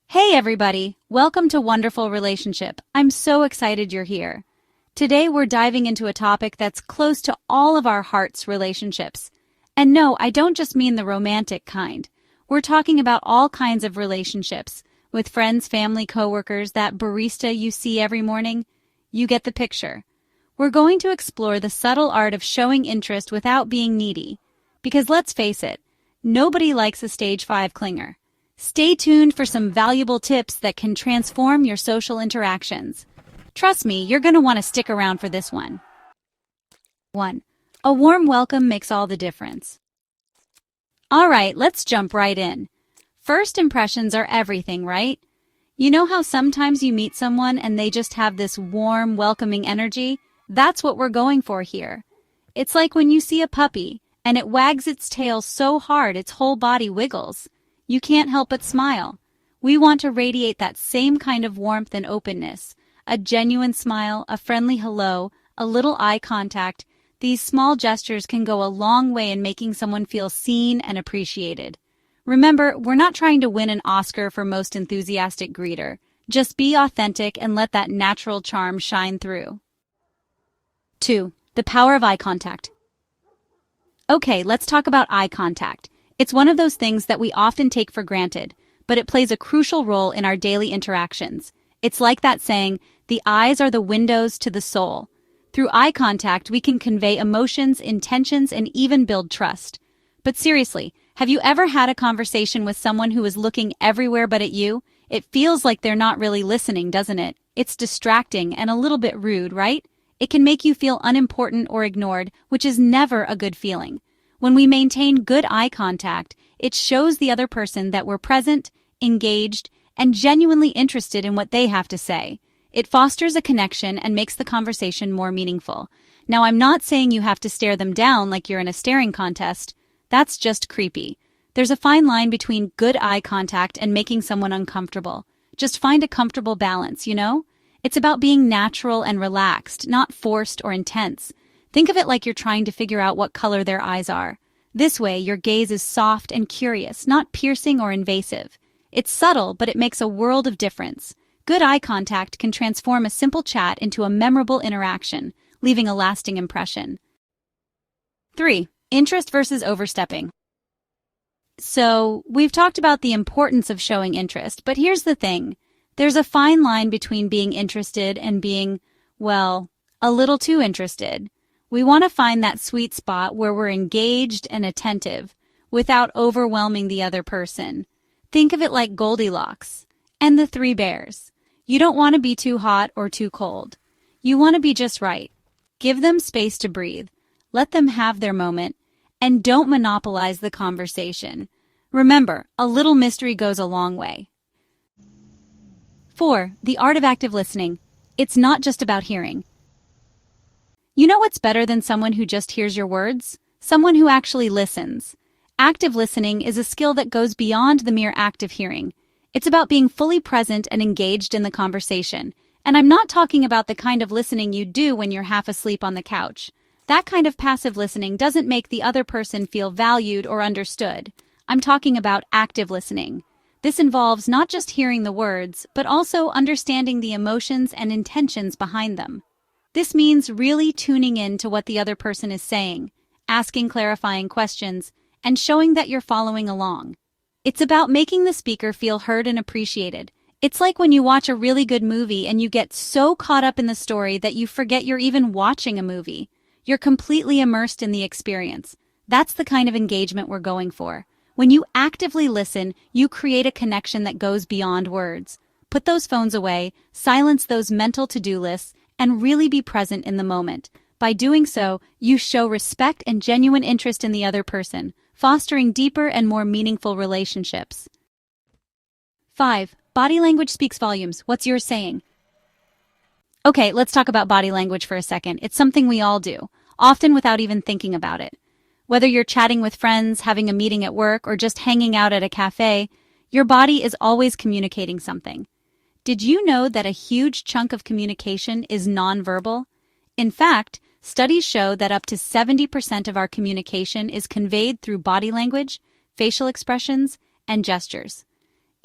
Hey everybody, welcome to Wonderful Relationship. I'm so excited you're here. Today we're diving into a topic that's close to all of our hearts' relationships. And no, I don't just mean the romantic kind. We're talking about all kinds of relationships, with friends, family, coworkers, that barista you see every morning. You get the picture. We're going to explore the subtle art of showing interest without being needy. Because let's face it, nobody likes a stage 5 clinger. Stay tuned for some valuable tips that can transform your social interactions. Trust me, you're going to want to stick around for this one. 1. A warm welcome makes all the difference. All right, let's jump right in. First impressions are everything, right? You know how sometimes you meet someone and they just have this warm, welcoming energy? That's what we're going for here. It's like when you see a puppy and it wags its tail so hard its whole body wiggles. You can't help but smile. We want to radiate that same kind of warmth and openness. A genuine smile, a friendly hello, a little eye contact. These small gestures can go a long way in making someone feel seen and appreciated. Remember, we're not trying to win an Oscar for most enthusiastic greeter. Just be authentic and let that natural charm shine through. 2. The power of eye contact. Okay, let's talk about eye contact. It's one of those things that we often take for granted, but it plays a crucial role in our daily interactions. It's like that saying, the eyes are the windows to the soul. Through eye contact, we can convey emotions, intentions, and even build trust. But seriously, have you ever had a conversation with someone who is looking everywhere but at you? It feels like they're not really listening, doesn't it? It's distracting and a little bit rude, right? It can make you feel unimportant or ignored, which is never a good feeling. When we maintain good eye contact, it shows the other person that we're present, engaged, and genuinely interested in what they have to say. It fosters a connection and makes the conversation more meaningful. Now, I'm not saying you have to stare them down like you're in a staring contest. That's just creepy. There's a fine line between good eye contact and making someone uncomfortable. Just find a comfortable balance, you know? It's about being natural and relaxed, not forced or intense. Think of it like you're trying to figure out what color their eyes are. This way, your gaze is soft and curious, not piercing or invasive. It's subtle, but it makes a world of difference. Good eye contact can transform a simple chat into a memorable interaction, leaving a lasting impression. 3. Interest versus overstepping. So, we've talked about the importance of showing interest, but here's the thing. There's a fine line between being interested and being, well, a little too interested. We want to find that sweet spot where we're engaged and attentive without overwhelming the other person. Think of it like Goldilocks and the 3 bears. You don't want to be too hot or too cold. You want to be just right. Give them space to breathe. Let them have their moment, and don't monopolize the conversation. Remember, a little mystery goes a long way. 4. The art of active listening. It's not just about hearing. You know what's better than someone who just hears your words? Someone who actually listens. Active listening is a skill that goes beyond the mere act of hearing. It's about being fully present and engaged in the conversation. And I'm not talking about the kind of listening you do when you're half asleep on the couch. That kind of passive listening doesn't make the other person feel valued or understood. I'm talking about active listening. This involves not just hearing the words, but also understanding the emotions and intentions behind them. This means really tuning in to what the other person is saying, asking clarifying questions, and showing that you're following along. It's about making the speaker feel heard and appreciated. It's like when you watch a really good movie and you get so caught up in the story that you forget you're even watching a movie. You're completely immersed in the experience. That's the kind of engagement we're going for. When you actively listen, you create a connection that goes beyond words. Put those phones away, silence those mental to-do lists, and really be present in the moment. By doing so, you show respect and genuine interest in the other person, fostering deeper and more meaningful relationships. 5. Body language speaks volumes. What's yours saying? Okay, let's talk about body language for a second. It's something we all do, often without even thinking about it. Whether you're chatting with friends, having a meeting at work, or just hanging out at a cafe, your body is always communicating something. Did you know that a huge chunk of communication is nonverbal? In fact, studies show that up to 70% of our communication is conveyed through body language, facial expressions, and gestures.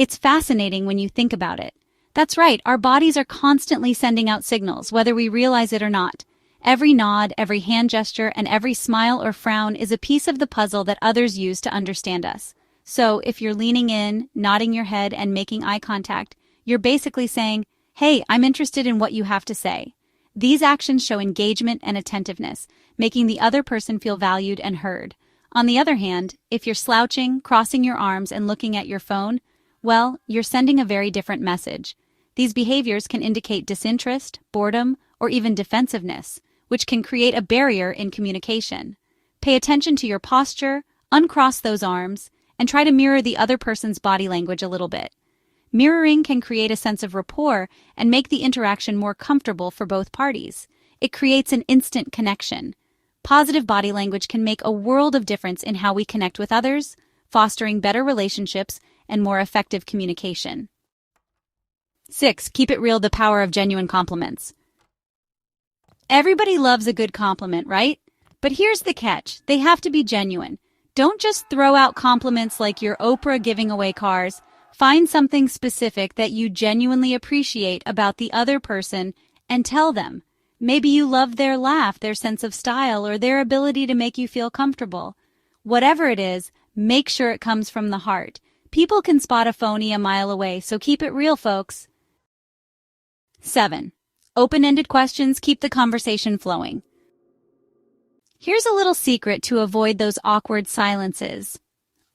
It's fascinating when you think about it. That's right, our bodies are constantly sending out signals, whether we realize it or not. Every nod, every hand gesture, and every smile or frown is a piece of the puzzle that others use to understand us. So, if you're leaning in, nodding your head, and making eye contact, you're basically saying, "Hey, I'm interested in what you have to say." These actions show engagement and attentiveness, making the other person feel valued and heard. On the other hand, if you're slouching, crossing your arms, and looking at your phone, well, you're sending a very different message. These behaviors can indicate disinterest, boredom, or even defensiveness, which can create a barrier in communication. Pay attention to your posture, uncross those arms, and try to mirror the other person's body language a little bit. Mirroring can create a sense of rapport and make the interaction more comfortable for both parties. It creates an instant connection. Positive body language can make a world of difference in how we connect with others, fostering better relationships and more effective communication. 6. Keep it real, the power of genuine compliments. Everybody loves a good compliment, right? But here's the catch. They have to be genuine. Don't just throw out compliments like you're Oprah giving away cars. Find something specific that you genuinely appreciate about the other person and tell them. Maybe you love their laugh, their sense of style, or their ability to make you feel comfortable. Whatever it is, make sure it comes from the heart. People can spot a phony a mile away, so keep it real, folks. 7. Open-ended questions keep the conversation flowing. Here's a little secret to avoid those awkward silences.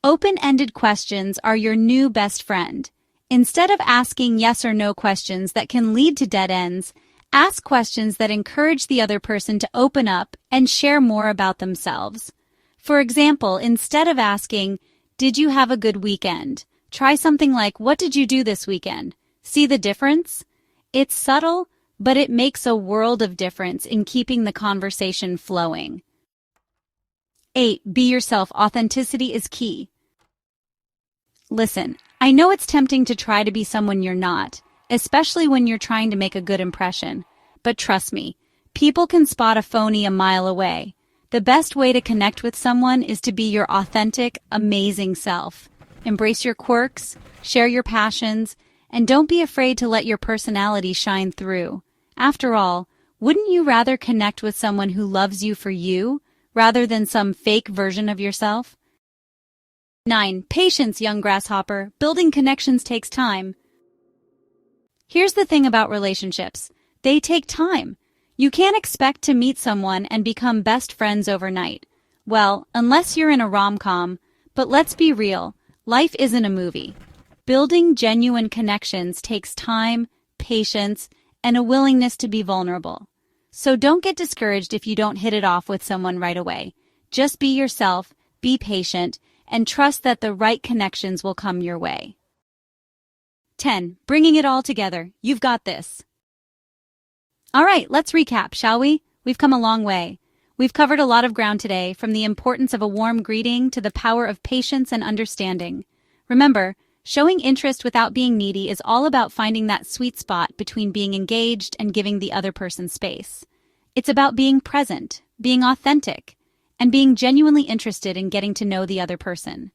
Open-ended questions are your new best friend. Instead of asking yes or no questions that can lead to dead ends, ask questions that encourage the other person to open up and share more about themselves. For example, instead of asking, "Did you have a good weekend?" try something like, "What did you do this weekend?" See the difference? It's subtle, but it makes a world of difference in keeping the conversation flowing. 8. Be yourself. Authenticity is key. Listen, I know it's tempting to try to be someone you're not, especially when you're trying to make a good impression. But trust me, people can spot a phony a mile away. The best way to connect with someone is to be your authentic, amazing self. Embrace your quirks, share your passions, and don't be afraid to let your personality shine through. After all, wouldn't you rather connect with someone who loves you for you, rather than some fake version of yourself? 9. Patience, young grasshopper. Building connections takes time. Here's the thing about relationships. They take time. You can't expect to meet someone and become best friends overnight. Well, unless you're in a rom-com, but let's be real, life isn't a movie. Building genuine connections takes time, patience, and a willingness to be vulnerable. So don't get discouraged if you don't hit it off with someone right away. Just be yourself, be patient, and trust that the right connections will come your way. 10. Bringing it all together. You've got this. All right, let's recap, shall we? We've come a long way. We've covered a lot of ground today, from the importance of a warm greeting to the power of patience and understanding. Remember, showing interest without being needy is all about finding that sweet spot between being engaged and giving the other person space. It's about being present, being authentic, and being genuinely interested in getting to know the other person.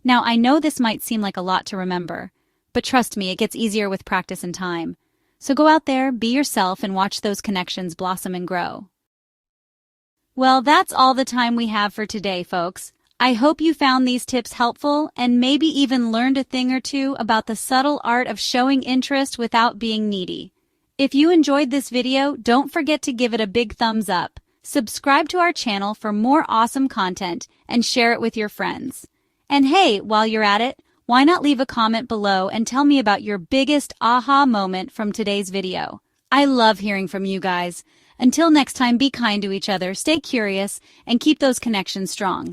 Now, I know this might seem like a lot to remember, but trust me, it gets easier with practice and time. So go out there, be yourself, and watch those connections blossom and grow. Well, that's all the time we have for today, folks. I hope you found these tips helpful and maybe even learned a thing or two about the subtle art of showing interest without being needy. If you enjoyed this video, don't forget to give it a big thumbs up. Subscribe to our channel for more awesome content and share it with your friends. And hey, while you're at it, why not leave a comment below and tell me about your biggest aha moment from today's video? I love hearing from you guys. Until next time, be kind to each other, stay curious, and keep those connections strong.